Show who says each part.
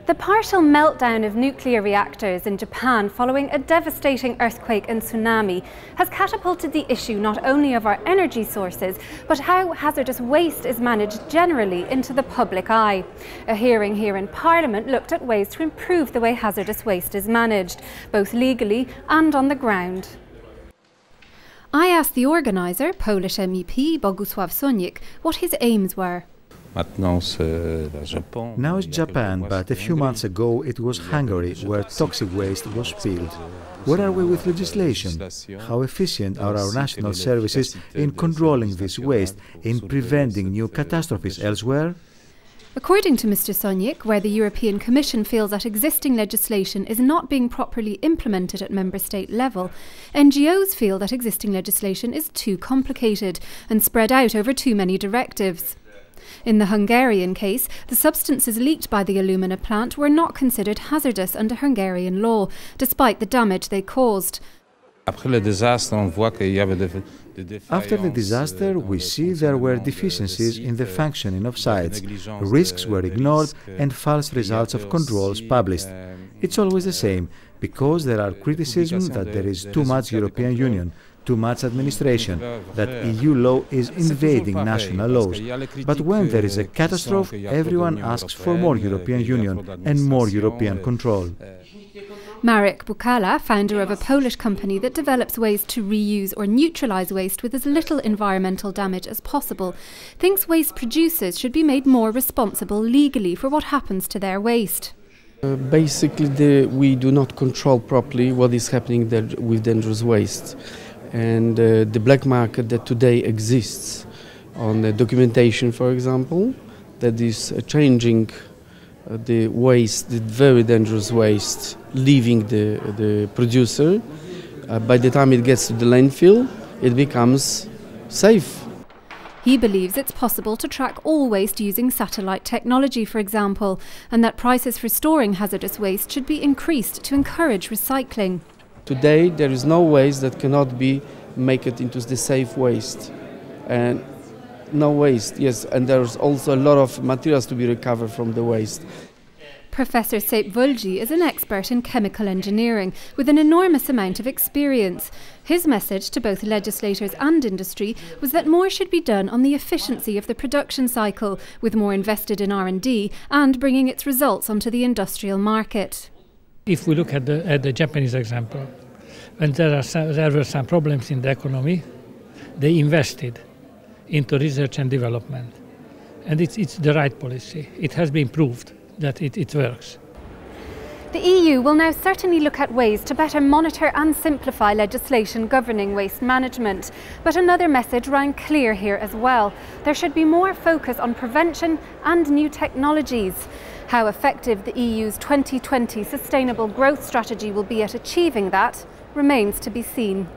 Speaker 1: The partial meltdown of nuclear reactors in Japan following a devastating earthquake and tsunami has catapulted the issue not only of our energy sources, but how hazardous waste is managed generally into the public eye. A hearing here in Parliament looked at ways to improve the way hazardous waste is managed, both legally and on the ground. I asked the organiser, Polish MEP Bogusław Sonik, what his aims were.
Speaker 2: Now it's Japan, but a few months ago it was Hungary, where toxic waste was spilled. Where are we with legislation? How efficient are our national services in controlling this waste, in preventing new catastrophes elsewhere?
Speaker 1: According to Mr. Sonik, where the European Commission feels that existing legislation is not being properly implemented at member state level, NGOs feel that existing legislation is too complicated and spread out over too many directives. In the Hungarian case, the substances leaked by the alumina plant were not considered hazardous under Hungarian law, despite the damage they caused.
Speaker 2: After the disaster, we see there were deficiencies in the functioning of sites. Risks were ignored and false results of controls published. It's always the same, because there are criticisms that there is too much European Union, too much administration, that EU law is invading national laws. But when there is a catastrophe, everyone asks for more European Union and more European control.
Speaker 1: Marek, Bukala, founder of a Polish company that develops ways to reuse or neutralise waste with as little environmental damage as possible, thinks waste producers should be made more responsible legally for what happens to their waste.
Speaker 3: Basically, we do not control properly what is happening there with dangerous waste. And the black market that today exists on the documentation, for example, that is changing the waste, the very dangerous waste, leaving the producer. By the time it gets to the landfill, it becomes safe.
Speaker 1: He believes it's possible to track all waste using satellite technology, for example, and that prices for storing hazardous waste should be increased to encourage recycling.
Speaker 3: Today there is no waste that cannot be made it into the safe waste. And no waste, yes, and there's also a lot of materials to be recovered from the waste.
Speaker 1: Professor Szépvölgyi is an expert in chemical engineering with an enormous amount of experience. His message to both legislators and industry was that more should be done on the efficiency of the production cycle, with more invested in R&D and bringing its results onto the industrial market.
Speaker 4: If we look at the Japanese example, when there were some problems in the economy, they invested into research and development. And it's the right policy. It has been proved that it works.
Speaker 1: The EU will now certainly look at ways to better monitor and simplify legislation governing waste management. But another message rang clear here as well. There should be more focus on prevention and new technologies. How effective the EU's 2020 Sustainable Growth Strategy will be at achieving that remains to be seen.